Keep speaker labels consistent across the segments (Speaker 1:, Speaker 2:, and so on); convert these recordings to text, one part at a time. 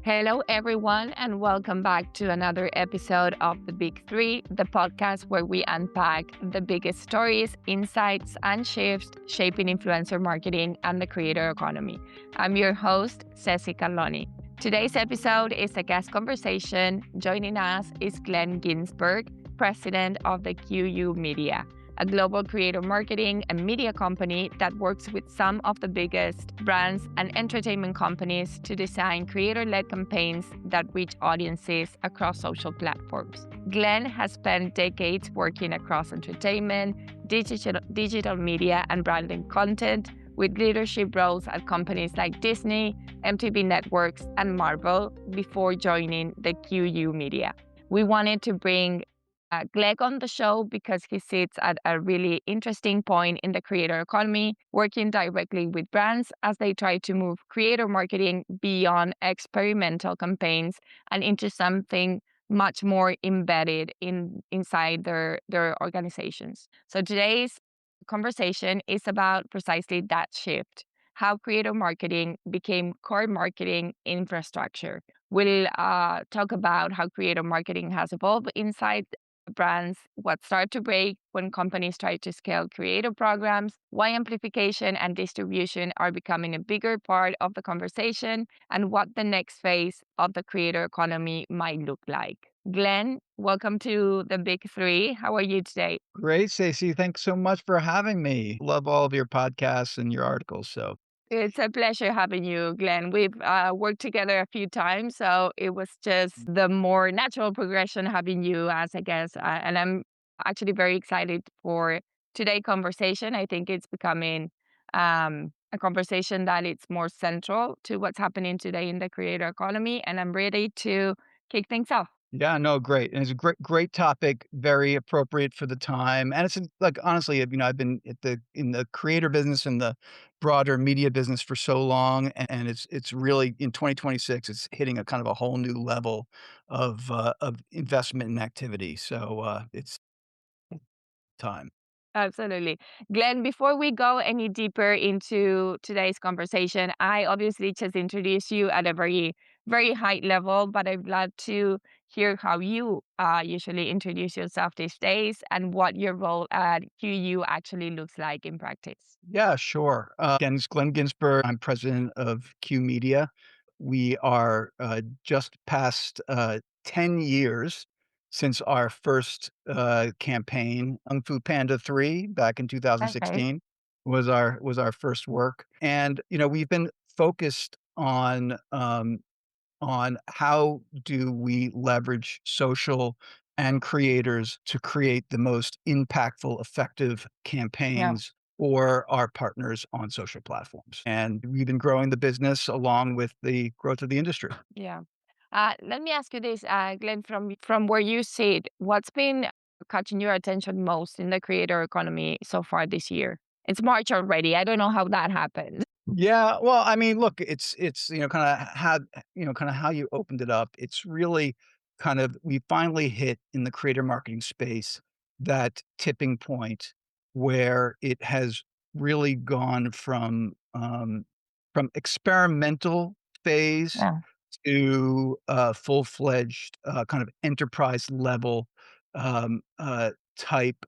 Speaker 1: Hello, everyone, and welcome back to another episode of The Big Three, the podcast where we unpack the biggest stories, insights, and shifts shaping influencer marketing and the creator economy. I'm your host, Ceci. Today's episode is a guest conversation. Joining us is Glenn Ginsburg, president of the QYOU Media, a global creator marketing and media company that works with some of the biggest brands and entertainment companies to design creator-led campaigns that reach audiences across social platforms. Glenn has spent decades working across entertainment, digital media, and branding content, with leadership roles at companies like Disney, MTV Networks, and Marvel before joining the QYOU Media. We wanted to bring Glenn on the show because he sits at a really interesting point in the creator economy, working directly with brands as they try to move creator marketing beyond experimental campaigns and into something much more embedded inside their organizations. So today's conversation is about precisely that shift, how creator marketing became core marketing infrastructure. We'll talk about how creator marketing has evolved inside brands, what started to break when companies try to scale creative programs, why amplification and distribution are becoming a bigger part of the conversation, and what the next phase of the creator economy might look like. Glenn, welcome to the Big Three. How are you today?
Speaker 2: Great, Ceci. Thanks so much for having me. Love all of your podcasts and your articles.
Speaker 1: It's a pleasure having you, Glenn. We've worked together a few times, so it was just the more natural progression having you as a guest. And I'm actually very excited for today's conversation. I think it's becoming a conversation that it's more central to what's happening today in the creator economy. And I'm ready to kick things off.
Speaker 2: Yeah, no, great. And it's a great topic, very appropriate for the time. And it's like honestly, I've been in the creator business and the broader media business for so long, and it's really in 2026, it's hitting a kind of a whole new level of investment and activity. It's time.
Speaker 1: Absolutely. Glenn, before we go any deeper into today's conversation, I obviously just introduced you at a very, very high level, but I'd love to hear how you usually introduce yourself these days and what your role at QU actually looks like in practice.
Speaker 2: Yeah, sure. Again, it's Glenn Ginsburg. I'm president of Q Media. We are just past 10 years since our first campaign. Kung Fu Panda 3 back in
Speaker 1: Okay.
Speaker 2: 2016 was our first work. And we've been focused on how do we leverage social and creators to create the most impactful, effective
Speaker 1: Yeah.
Speaker 2: campaigns for our partners on social platforms. And we've been growing the business along with the growth of the industry.
Speaker 1: Yeah. Let me ask you this, Glenn, from where you sit, what's been catching your attention most in the creator economy so far this year? It's March already. I don't know how that happened.
Speaker 2: Yeah, well, I mean, look, it's kind of how you opened it up. It's really kind of we finally hit in the creator marketing space that tipping point where it has really gone from experimental phase
Speaker 1: Yeah.
Speaker 2: to full-fledged kind of enterprise level type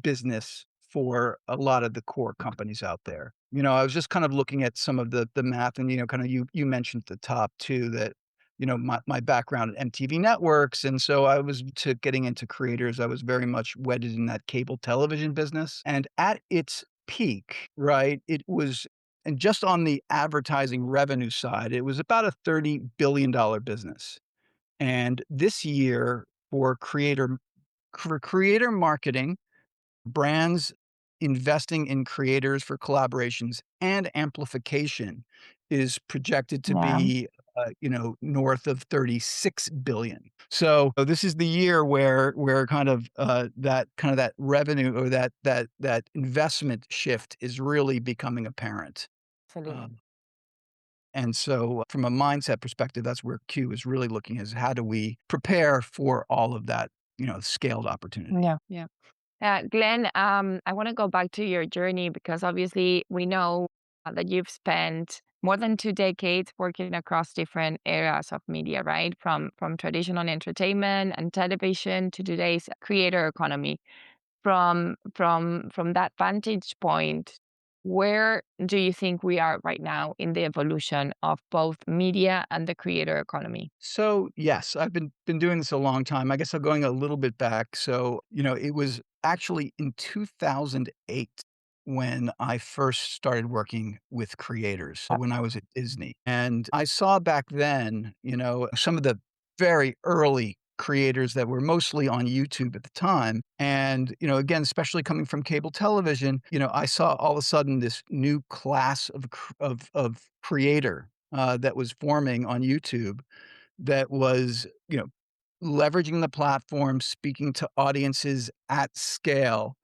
Speaker 2: business for a lot of the core companies out there. I was just kind of looking at some of the math and, kind of you mentioned at the top too that, my background at MTV Networks. And so I was to getting into creators, I was very much wedded in that cable television business. And at its peak, right, it was, and just on the advertising revenue side, it was about a $30 billion business. And this year for creator marketing, brands investing in creators for collaborations and amplification is projected to
Speaker 1: Yeah.
Speaker 2: be, north of 36 billion. So this is the year where that revenue or that investment shift is really becoming apparent.
Speaker 1: Absolutely.
Speaker 2: Um, and so from a mindset perspective, that's where Q is really looking is how do we prepare for all of that, scaled opportunity.
Speaker 1: Yeah. Yeah. Glenn, I want to go back to your journey because obviously we know that you've spent more than 2 decades working across different areas of media, right? From traditional entertainment and television to today's creator economy. From that vantage point, where do you think we are right now in the evolution of both media and the creator economy?
Speaker 2: So, yes, I've been doing this a long time. I guess I'm going a little bit back. So, it was actually in 2008 when I first started working with creators, when I was at Disney. And I saw back then, some of the very early creators that were mostly on YouTube at the time. And, again, especially coming from cable television, I saw all of a sudden this new class of creator that was forming on YouTube that was, leveraging the platform, speaking to audiences at scale,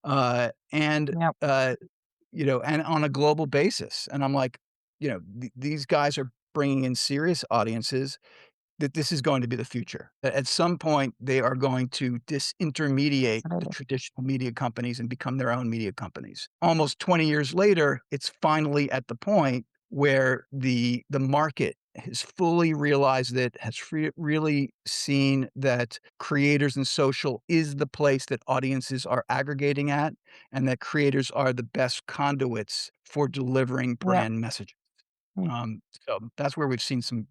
Speaker 2: and,
Speaker 1: Yep.
Speaker 2: and on a global basis. And I'm like, these guys are bringing in serious audiences that this is going to be the future. At some point, they are going to disintermediate the
Speaker 1: Absolutely.
Speaker 2: traditional media companies and become their own media companies. Almost 20 years later, it's finally at the point where the market has fully realized that, has really seen that creators and social is the place that audiences are aggregating at, and that creators are the best conduits for delivering
Speaker 1: Yeah.
Speaker 2: brand messages.
Speaker 1: Mm.
Speaker 2: So that's where we've seen some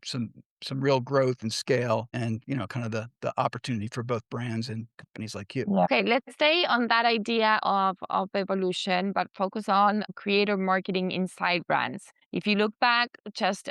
Speaker 2: real growth and scale and, kind of the opportunity for both brands and companies like you.
Speaker 1: Yeah. Okay, let's stay on that idea of evolution, but focus on creator marketing inside brands. If you look back just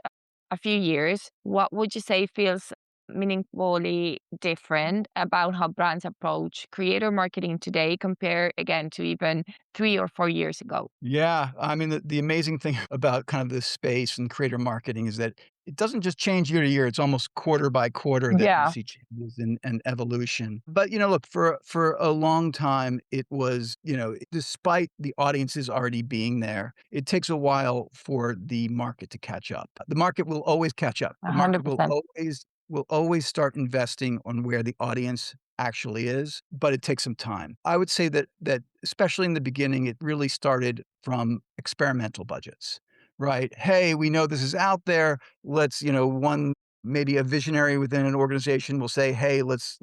Speaker 1: a few years, what would you say feels meaningfully different about how brands approach creator marketing today compared again to even 3 or 4 years ago?
Speaker 2: Yeah, I mean, the amazing thing about kind of this space and creator marketing is that it doesn't just change year to year, it's almost quarter by quarter that you
Speaker 1: Yeah,
Speaker 2: see changes and evolution. But, look, for a long time, it was, despite the audiences already being there, it takes a while for the market to catch up. The market will always catch up.
Speaker 1: a
Speaker 2: The market
Speaker 1: hundred percent.
Speaker 2: will always start investing on where the audience actually is, but it takes some time. I would say that especially in the beginning, it really started from experimental budgets, right? Hey, we know this is out there. Let's, one maybe a visionary within an organization will say, hey, let's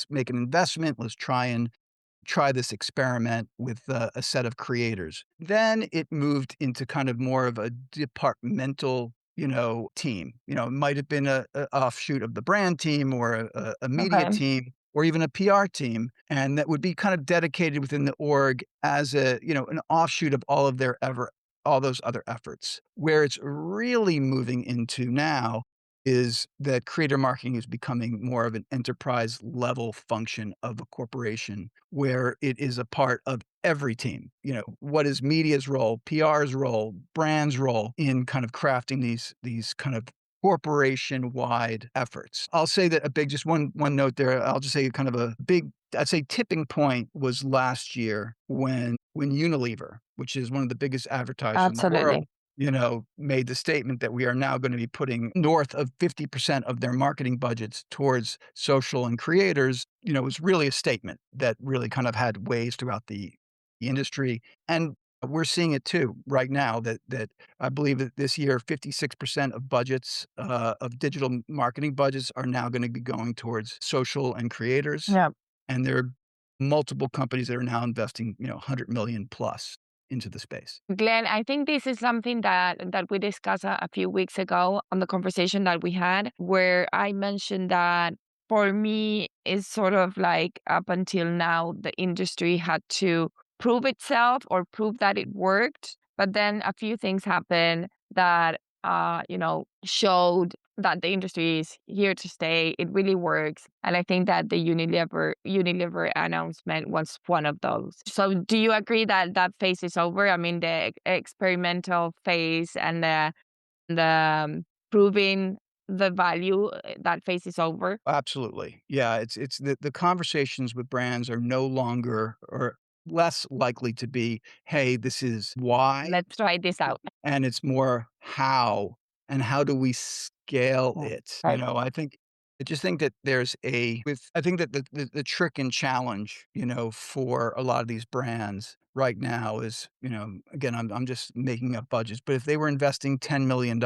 Speaker 2: make an investment. Let's try this experiment with a set of creators. Then it moved into kind of more of a departmental, team. It might have been a offshoot of the brand team or a media
Speaker 1: Okay.
Speaker 2: team or even a PR team, and that would be kind of dedicated within the org as an offshoot of all those other efforts. Where it's really moving into now is that creator marketing is becoming more of an enterprise level function of a corporation where it is a part of every team. What is media's role, PR's role, brand's role in kind of crafting these kind of corporation wide efforts. I'll say that a big, just one note there. I'll just say kind of a big, I'd say tipping point was last year when Unilever, which is one of the biggest advertisers in the world,
Speaker 1: Absolutely.
Speaker 2: made the statement that we are now going to be putting north of 50% of their marketing budgets towards social and creators. It was really a statement that really kind of had waves throughout the industry. And we're seeing it too right now that I believe that this year, 56% of budgets, of digital marketing budgets are now going to be going towards social and creators.
Speaker 1: Yeah.
Speaker 2: And there are multiple companies that are now investing, 100 million plus into the space.
Speaker 1: Glenn, I think this is something that we discussed a few weeks ago on the conversation that we had, where I mentioned that for me, it's sort of like up until now, the industry had to prove itself or prove that it worked. But then a few things happened that, showed that the industry is here to stay. It really works. And I think that the Unilever announcement was one of those. So do you agree that that phase is over? I mean, the experimental phase and the proving the value, that phase is over.
Speaker 2: Absolutely. Yeah, it's the conversations with brands are no longer or less likely to be, "Hey, this is why,"
Speaker 1: Let's try this out.
Speaker 2: and it's more how, and how do we scale
Speaker 1: Yeah.
Speaker 2: it?
Speaker 1: Right.
Speaker 2: I think I just think that there's a with I think that the trick and challenge, for a lot of these brands right now is, again, I'm just making up budgets, but if they were investing $10 million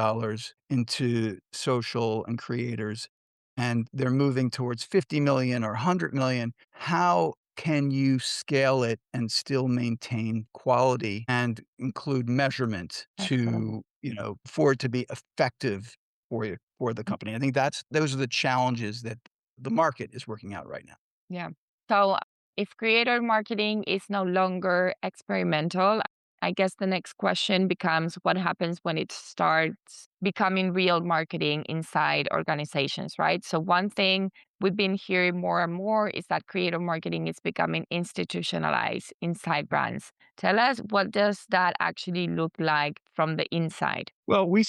Speaker 2: into social and creators and they're moving towards 50 million or 100 million, how can you scale it and still maintain quality and include measurement
Speaker 1: Absolutely.
Speaker 2: for it to be effective for the company? I think those are the challenges that the market is working out right now.
Speaker 1: Yeah. So if creator marketing is no longer experimental, I guess the next question becomes what happens when it starts becoming real marketing inside organizations, right? So one thing we've been hearing more and more is that creator marketing is becoming institutionalized inside brands. Tell us, what does that actually look like from the inside?
Speaker 2: Well, we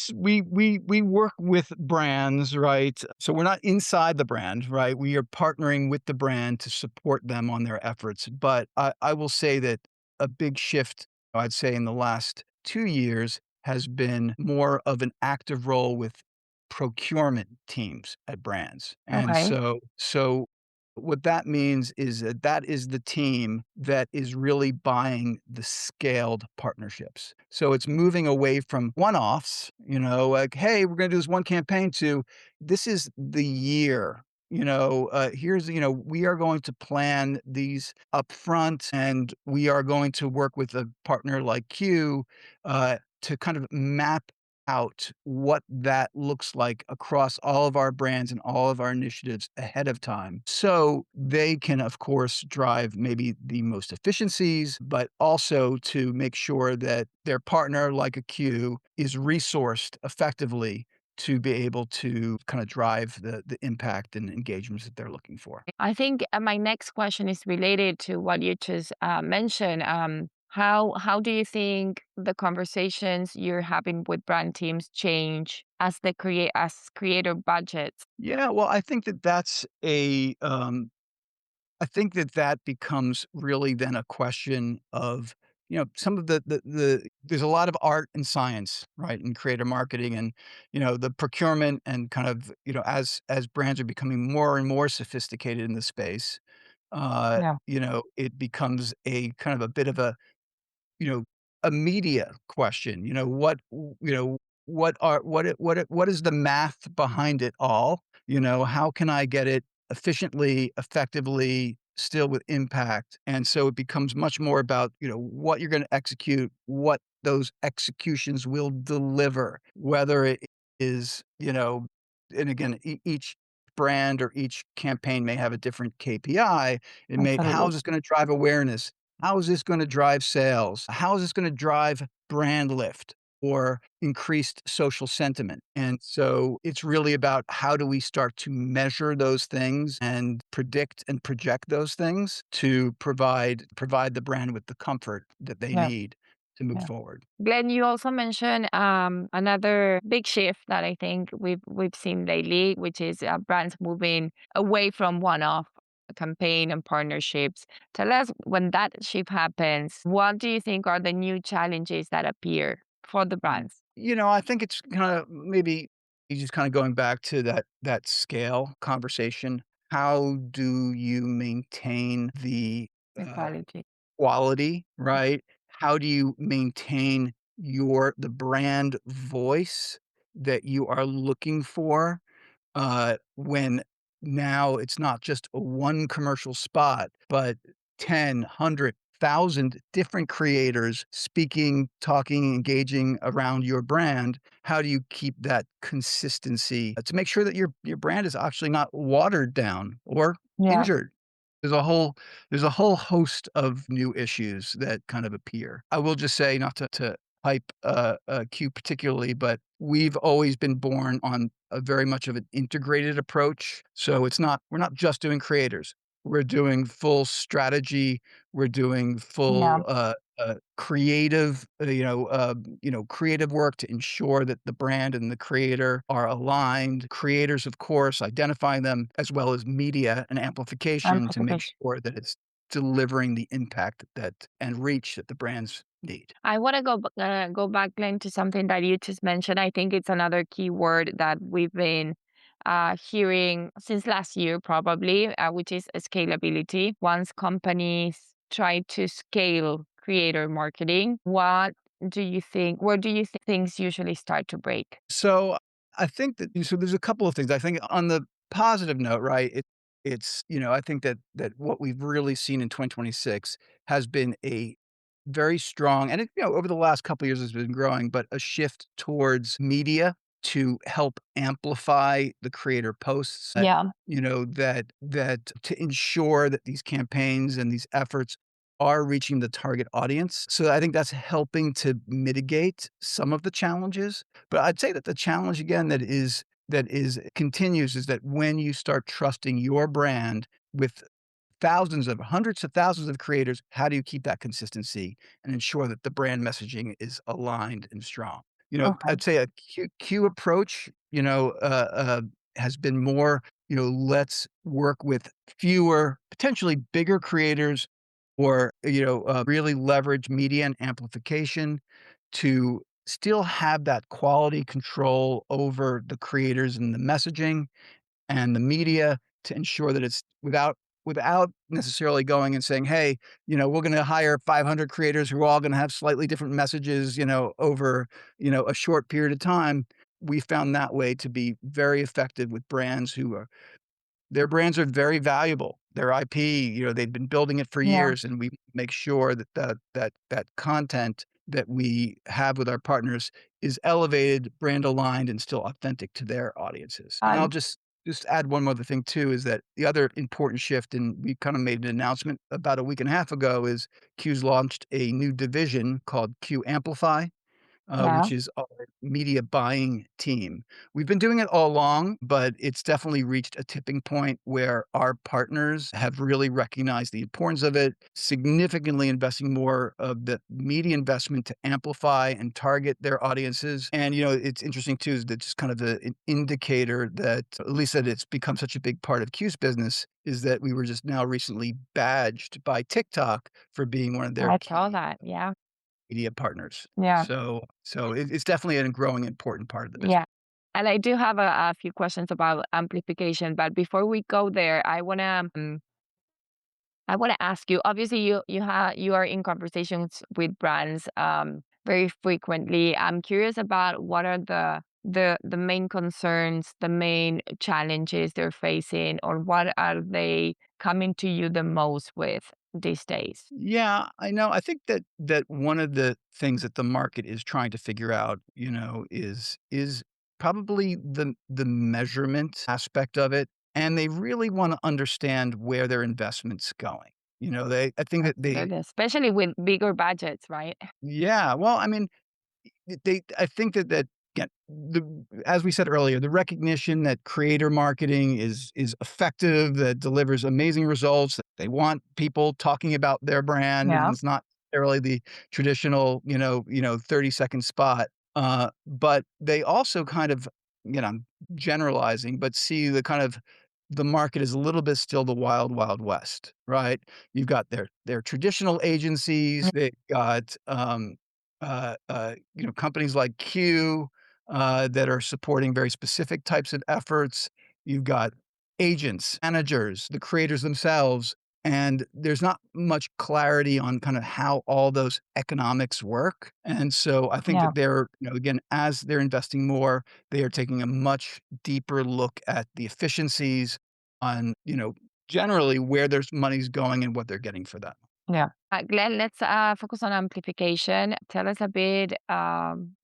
Speaker 2: work with brands, right? So we're not inside the brand, right? We are partnering with the brand to support them on their efforts. But I will say that a big shift, I'd say, in the last 2 years has been more of an active role with procurement teams at brands. And
Speaker 1: Okay.
Speaker 2: so what that means is that is the team that is really buying the scaled partnerships. So it's moving away from one-offs, like, "Hey, we're gonna do this one campaign," to, "This is the year." We are going to plan these upfront, and we are going to work with a partner like Q, to kind of map out what that looks like across all of our brands and all of our initiatives ahead of time. So they can, of course, drive maybe the most efficiencies, but also to make sure that their partner, like a Q, is resourced effectively to be able to kind of drive the impact and engagements that they're looking for.
Speaker 1: I think my next question is related to what you just mentioned. How do you think the conversations you're having with brand teams change as creator budgets?
Speaker 2: Yeah, well, I think that that becomes really then a question of, some of there's a lot of art and science, right, in creative marketing and, the procurement and kind of, as brands are becoming more and more sophisticated in the space,
Speaker 1: Yeah,
Speaker 2: it becomes a kind of a bit of you know, a media question, what is the math behind it all? How can I get it efficiently, effectively, still with impact? And so it becomes much more about, what you're gonna execute, what those executions will deliver, whether it is, and again, each brand or each campaign may have a different KPI. How
Speaker 1: absolutely.
Speaker 2: is this gonna drive awareness? How is this gonna drive sales? How is this gonna drive brand lift or increased social sentiment? And so it's really about how do we start to measure those things and predict and project those things to provide the brand with the comfort that they
Speaker 1: Yeah,
Speaker 2: need to move
Speaker 1: yeah.
Speaker 2: forward.
Speaker 1: Glenn, you also mentioned another big shift that I think we've seen lately, which is brands moving away from one-off campaign and partnerships. Tell us, when that shift happens, what do you think are the new challenges that appear for the brands?
Speaker 2: I think it's kinda maybe you just kinda going back to that scale conversation. How do you maintain the, uh
Speaker 1: Equality.
Speaker 2: quality, right? How do you maintain the brand voice that you are looking for, when now it's not just a one commercial spot, but 10, 100,000 different creators speaking, talking, engaging around your brand? How do you keep that consistency to make sure that your brand is actually not watered down or
Speaker 1: Yeah.
Speaker 2: injured? There's a whole there's a whole host of new issues that kind of appear. I will just say, not to hype, Q particularly, but we've always been born on a very much of an integrated approach. So we're not just doing creators. We're doing full strategy. We're doing
Speaker 1: Yeah.
Speaker 2: full, creative, creative work to ensure that the brand and the creator are aligned. Creators, of course, identifying them, as well as media and amplification to make
Speaker 1: Amplification.
Speaker 2: sure that it's delivering the impact that and reach that the brands need.
Speaker 1: I want to go back, Glenn, to something that you just mentioned. I think it's another key word that we've been hearing since last year, probably, which is scalability. Once companies try to scale creator marketing, what do you think? Where do you think things usually start to break?
Speaker 2: So I think that there's a couple of things. I think on the positive note, right? It's I think that what we've really seen in 2026 has been a very strong, and over the last couple of years has been growing, but a shift towards media to help amplify the creator posts.
Speaker 1: Yeah.
Speaker 2: That to ensure that these campaigns and these efforts are reaching the target audience. So I think that's helping to mitigate some of the challenges. But I'd say that the challenge again that is continues is that when you start trusting your brand with thousands of hundreds of thousands of creators, how do you keep that consistency and ensure that the brand messaging is aligned and strong?
Speaker 1: Okay.
Speaker 2: I'd say a Q approach, has been more, let's work with fewer, potentially bigger creators or, really leverage media and amplification to still have that quality control over the creators and the messaging and the media to ensure that it's without necessarily going and saying, "Hey, we're gonna hire 500 creators who are all gonna have slightly different messages, over, a short period of time." We found that way to be very effective with brands who are their brands are very valuable. Their IP, they've been building it for
Speaker 1: Yeah.
Speaker 2: years, and we make sure that that content that we have with our partners is elevated, brand aligned, and still authentic to their audiences. And I'll
Speaker 1: Um,
Speaker 2: just add one other thing too, is that the other important shift, and we kind of made an announcement about a week and a half ago, is Q's launched a new division called Q Amplify,
Speaker 1: yeah.
Speaker 2: which is our media buying team. We've been doing it all along, but it's definitely reached a tipping point where our partners have really recognized the importance of it, significantly investing more of the media investment to amplify and target their audiences. And, it's interesting too, is that just kind of an indicator that, at least that it's become such a big part of Q's business, is that we were just now recently badged by TikTok for being one of their
Speaker 1: I saw
Speaker 2: key
Speaker 1: that. Yeah.
Speaker 2: media partners.
Speaker 1: Yeah.
Speaker 2: So it's definitely a growing important part of the business.
Speaker 1: Yeah. And I do have a few questions about amplification, but before we go there, I wanna ask you. Obviously, you are in conversations with brands very frequently. I'm curious about what are the main concerns, the main challenges they're facing, or what are they coming to you the most with these days?
Speaker 2: Yeah, I know. I think that one of the things that the market is trying to figure out, is probably the measurement aspect of it, and they really wanna understand where their investment's going. I think that they
Speaker 1: Absolutely, especially with bigger budgets, right?
Speaker 2: Yeah, well, I mean, I think that again, as we said earlier, the recognition that creator marketing is effective, that delivers amazing results. They want people talking about their brand, and
Speaker 1: Yeah.
Speaker 2: it's not necessarily the traditional, 30-second spot. But they also kind of, I'm generalizing, but see the market is a little bit still the wild, wild west, right? You've got their traditional agencies, they've got companies like Q that are supporting very specific types of efforts. You've got agents, managers, the creators themselves, and there's not much clarity on kind of how all those economics work. And so I think
Speaker 1: Yeah.
Speaker 2: that they're, again, as they're investing more, they are taking a much deeper look at the efficiencies on, generally where their money's going and what they're getting for that.
Speaker 1: Yeah. Glenn, let's focus on amplification. Tell us a bit,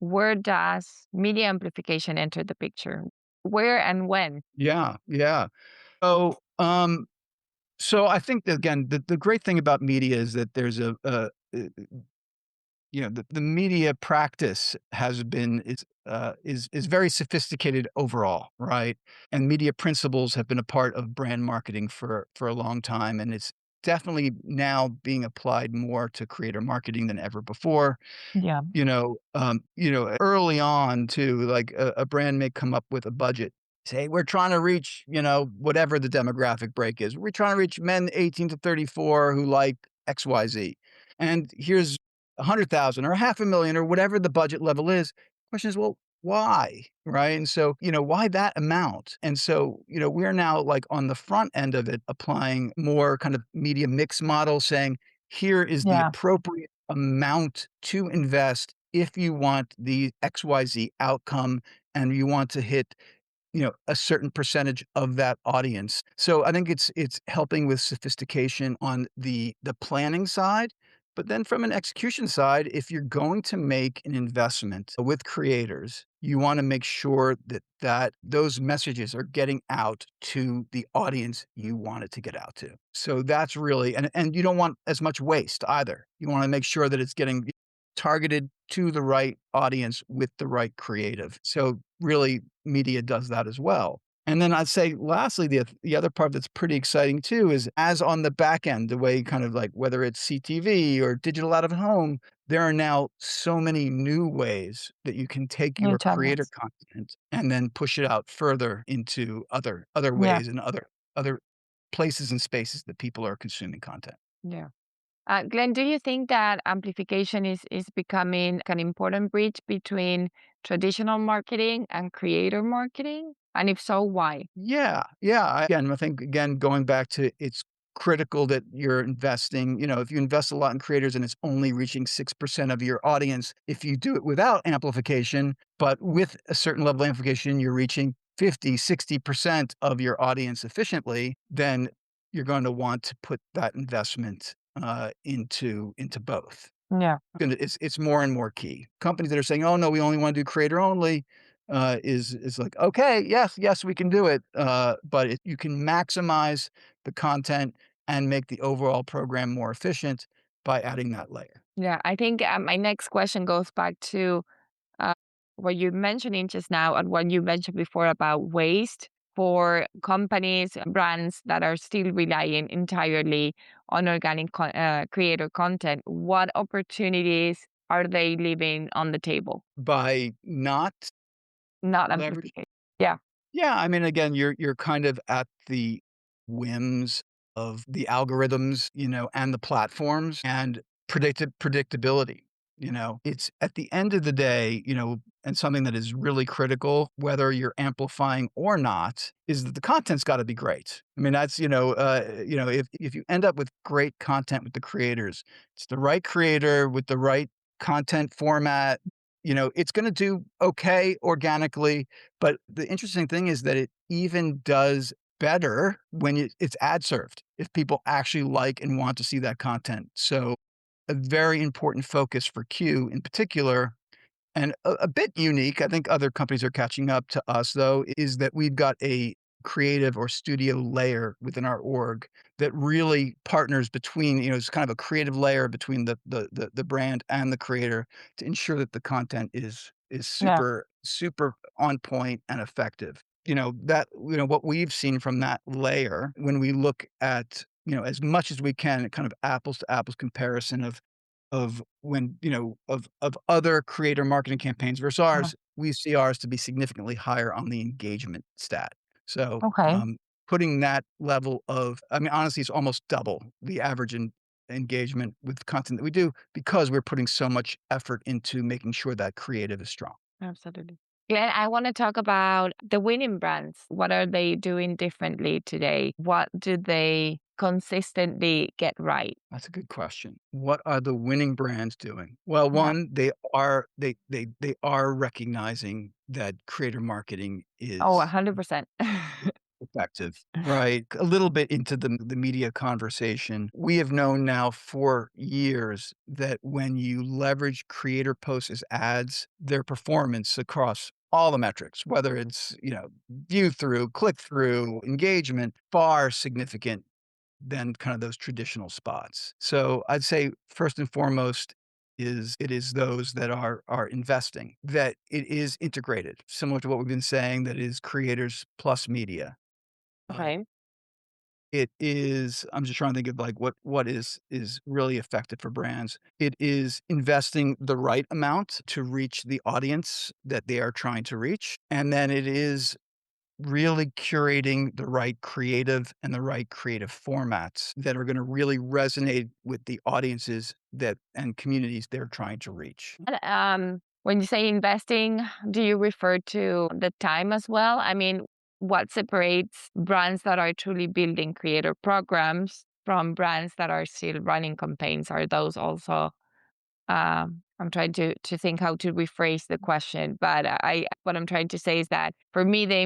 Speaker 1: where does media amplification enter the picture? Where and when?
Speaker 2: Yeah, yeah. So, so I think that, again, the great thing about media is that there's the media practice has been is very sophisticated overall, right? And media principles have been a part of brand marketing for a long time, and it's definitely now being applied more to creator marketing than ever before.
Speaker 1: Yeah.
Speaker 2: Early on too, like a brand may come up with a budget. Say, we're trying to reach, whatever the demographic break is. We're trying to reach men 18 to 34 who like XYZ. And here's 100,000 or 500,000 or whatever the budget level is. Question is, well, Why? Right? And so, why that amount? And so, we're now like on the front end of it, applying more kind of media mix model saying, here is the
Speaker 1: Yeah.
Speaker 2: appropriate amount to invest if you want the XYZ outcome and you want to hit a certain percentage of that audience. So I think it's helping with sophistication on the planning side, but then from an execution side, if you're going to make an investment with creators, you wanna make sure that those messages are getting out to the audience you want it to get out to. So that's really and you don't want as much waste either. You wanna make sure that it's getting targeted to the right audience with the right creative. So really media does that as well. And then I'd say lastly, the other part that's pretty exciting too is as on the back end, the way kind of like whether it's CTV or digital out of home, there are now so many new ways that you can take
Speaker 1: New
Speaker 2: your creator
Speaker 1: channels.
Speaker 2: content and then push it out further into other
Speaker 1: Yeah.
Speaker 2: ways and other places and spaces that people are consuming content.
Speaker 1: Yeah. Glenn, do you think that amplification is becoming an important bridge between traditional marketing and creator marketing? And if so, why?
Speaker 2: Yeah, yeah, I think, again, going back to it's critical that you're investing if you invest a lot in creators and it's only reaching 6% of your audience, if you do it without amplification, but with a certain level of amplification, you're reaching 50, 60% of your audience efficiently, then you're going to want to put that investment, into both.
Speaker 1: Yeah.
Speaker 2: It's more and more key. Companies that are saying, "Oh, no, we only wanna do creator only," is like, "Okay, yes, yes, we can do it," but if you can maximize the content and make the overall program more efficient by adding that layer.
Speaker 1: Yeah. I think my next question goes back to uh, what you're mentioning just now and what you mentioned before about waste for companies, brands that are still relying entirely on organic creator content. What opportunities are they leaving on the table?
Speaker 2: By not
Speaker 1: Not
Speaker 2: leverage
Speaker 1: amplification. Yeah.
Speaker 2: Yeah, I mean, again, you're kind of at the whims of the algorithms, and the platforms and predictability. It's at the end of the day, and something that is really critical, whether you're amplifying or not, is that the content's got to be great. I mean, that's if you end up with great content with the creators, it's the right creator with the right content format. It's going to do okay organically, but the interesting thing is that it even does better when it's ad served, if people actually like and want to see that content. So a very important focus for Q in particular, and a bit unique, I think other companies are catching up to us though, is that we've got a creative or studio layer within our org that really partners between, it's kind of a creative layer between the brand and the creator to ensure that the content is
Speaker 1: Yeah.
Speaker 2: super on point and effective. What we've seen from that layer when we look at, as much as we can, kind of apples to apples comparison of when, of other creator marketing campaigns versus
Speaker 1: Uh-huh.
Speaker 2: ours, we see ours to be significantly higher on the engagement stat. So,
Speaker 1: Okay.
Speaker 2: putting that level of I mean, honestly, it's almost double the average engagement with content that we do because we're putting so much effort into making sure that creative is strong.
Speaker 1: Absolutely. Glenn, I want to talk about the winning brands. What are they doing differently today? What do they consistently get right?
Speaker 2: That's a good question. What are the winning brands doing? Well,
Speaker 1: Yeah.
Speaker 2: one, they are recognizing that creator marketing
Speaker 1: Oh,
Speaker 2: is
Speaker 1: 100%.
Speaker 2: effective, right? A little bit into the media conversation. We have known now for years that when you leverage creator posts as ads, their performance across all the metrics, whether it's, view through, click through, engagement, far significant than kind of those traditional spots. So I'd say first and foremost it is those that are investing, that it is integrated, similar to what we've been saying, that is creators plus media. Uh,
Speaker 1: Okay.
Speaker 2: it is I'm just trying to think of like what is really effective for brands. It is investing the right amount to reach the audience that they are trying to reach. And then it is really curating the right creative and the right creative formats that are gonna really resonate with the audiences that and communities they're trying to reach.
Speaker 1: When you say investing, do you refer to the time as well? I mean, what separates brands that are truly building creator programs from brands that are still running campaigns? Are those also I'm trying to think how to rephrase the question, but I what I'm trying to say is that for me, the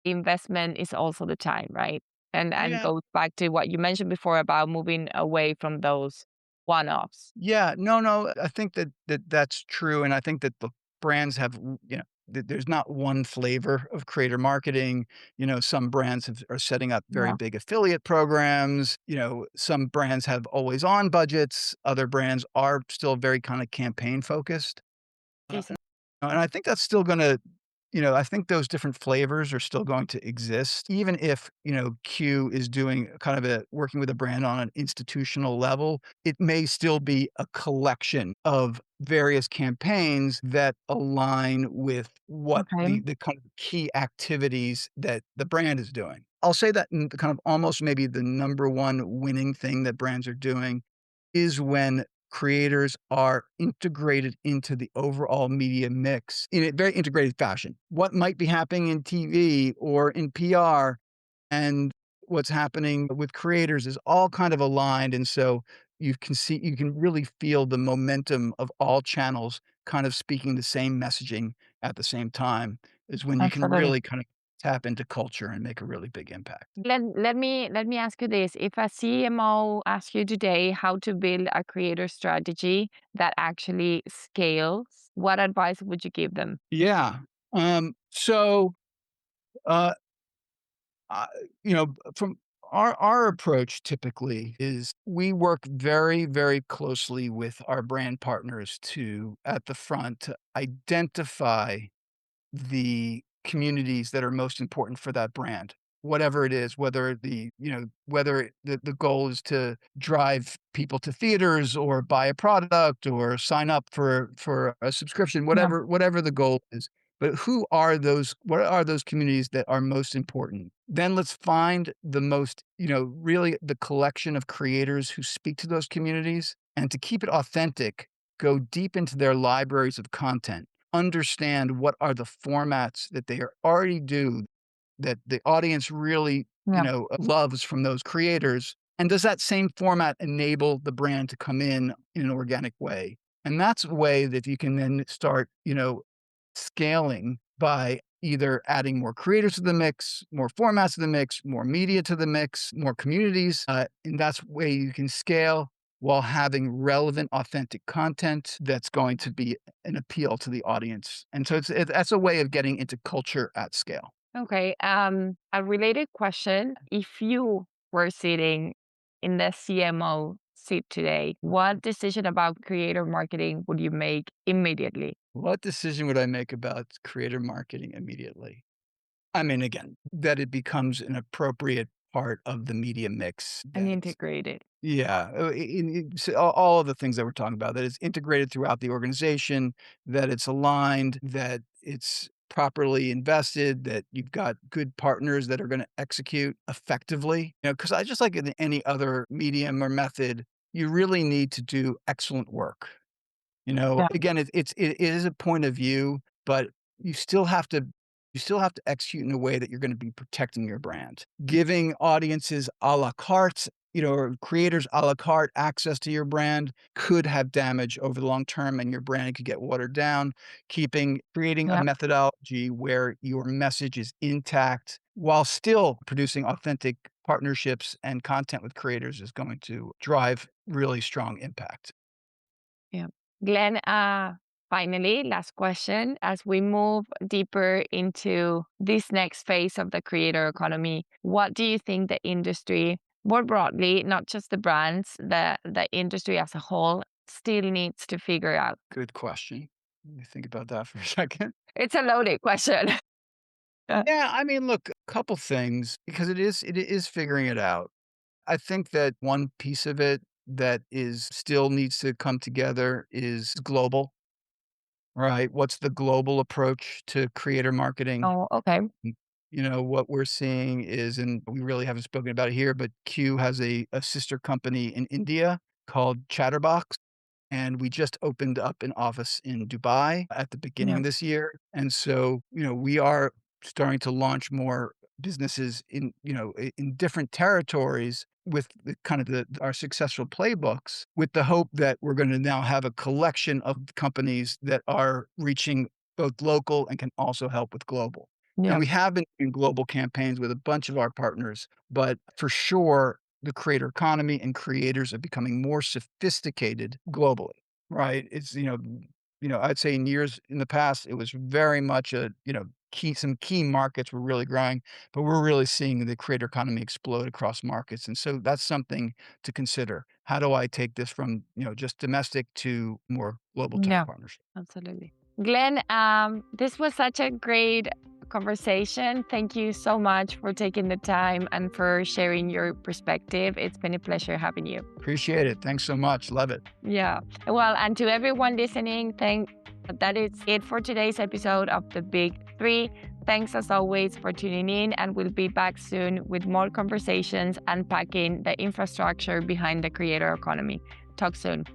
Speaker 1: investment is also the time, right? And
Speaker 2: Yeah.
Speaker 1: goes back to what you mentioned before about moving away from those one-offs.
Speaker 2: Yeah, no, I think that's true, and I think that the brands have, there's not one flavor of creator marketing. Some brands are setting up very
Speaker 1: Yeah.
Speaker 2: big affiliate programs. Some brands have always on budgets. Other brands are still very kind of campaign focused. Uh,
Speaker 1: Ceci.
Speaker 2: and I think that's still gonna I think those different flavors are still going to exist, even if, Q is doing kind of working with a brand on an institutional level, it may still be a collection of various campaigns that align with what
Speaker 1: Okay.
Speaker 2: the kind of key activities that the brand is doing. I'll say that kind of almost maybe the number one winning thing that brands are doing is when creators are integrated into the overall media mix in a very integrated fashion. What might be happening in TV or in PR and what's happening with creators is all kind of aligned. And so you can really feel the momentum of all channels kind of speaking the same messaging at the same time is when you can
Speaker 1: Absolutely.
Speaker 2: really kind of tap into culture and make a really big impact.
Speaker 1: Let me ask you this. If a CMO asks you today how to build a creator strategy that actually scales, what advice would you give them?
Speaker 2: Yeah. So uh Uh, from our approach typically is we work very, very closely with our brand partners to at the front to identify the communities that are most important for that brand, whatever it is, whether the goal is to drive people to theaters or buy a product or sign up for a subscription,
Speaker 1: Yeah.
Speaker 2: whatever the goal is. But what are those communities that are most important? Then let's find the most, really the collection of creators who speak to those communities, and to keep it authentic, go deep into their libraries of content, understand what are the formats that they are already do that the audience really,
Speaker 1: Yeah.
Speaker 2: loves from those creators, and does that same format enable the brand to come in an organic way? And that's a way that you can then start, scaling by either adding more creators to the mix, more formats to the mix, more media to the mix, more communities, and that's way you can scale while having relevant, authentic content that's going to be an appeal to the audience. And so that's a way of getting into culture at scale.
Speaker 1: Okay. A related question. If you were sitting in the CMO seat today, what decision about creator marketing would you make immediately
Speaker 2: What decision would I make about creator marketing immediately? I mean, again, that it becomes an appropriate part of the media mix
Speaker 1: and
Speaker 2: that
Speaker 1: integrate it?
Speaker 2: yeah, so all of the things that we're talking about, that it's integrated throughout the organization, that it's aligned, that it's properly invested, that you've got good partners that are gonna execute effectively. Because I just like in any other medium or method, you really need to do excellent work.
Speaker 1: Yeah.
Speaker 2: Again, it is a point of view, but you still have to you still have to execute in a way that you're gonna be protecting your brand. Giving audiences à la carte, or creators à la carte access to your brand could have damage over the long term, and your brand could get watered down. Creating a
Speaker 1: Yeah.
Speaker 2: methodology where your message is intact while still producing authentic partnerships and content with creators is going to drive really strong impact.
Speaker 1: Yeah. Glenn, finally, last question. As we move deeper into this next phase of the creator economy, what do you think the industry, more broadly, not just the brands, the industry as a whole, still needs to figure out?
Speaker 2: Good question. Let me think about that for a second.
Speaker 1: It's a loaded question.
Speaker 2: Yeah, I mean, look, a couple things because it is figuring it out. I think that one piece of it that is still needs to come together is global, right? What's the global approach to creator marketing?
Speaker 1: Oh, okay.
Speaker 2: What we're seeing is, and we really haven't spoken about it here, but Q has a sister company in India called Chatterbox. And we just opened up an office in Dubai at the beginning
Speaker 1: Yeah.
Speaker 2: of this year. And so, we are starting to launch more businesses in different territories with the kind of our successful playbooks, with the hope that we're going to now have a collection of companies that are reaching both local and can also help with global. And
Speaker 1: Yeah.
Speaker 2: we have been in global campaigns with a bunch of our partners, but for sure, the creator economy and creators are becoming more sophisticated globally, right? I'd say in years in the past, it was very much some key markets were really growing, but we're really seeing the creator economy explode across markets. And so that's something to consider. How do I take this from, just domestic to more global type
Speaker 1: Yeah.
Speaker 2: partnership?
Speaker 1: Absolutely. Glenn, this was such a great conversation. Thank you so much for taking the time and for sharing your perspective. It's been a pleasure having you.
Speaker 2: Appreciate it. Thanks so much. Love it.
Speaker 1: Yeah. Well, and to everyone listening, that is it for today's episode of The Big Three. Thanks as always for tuning in, and we'll be back soon with more conversations unpacking the infrastructure behind the creator economy. Talk soon.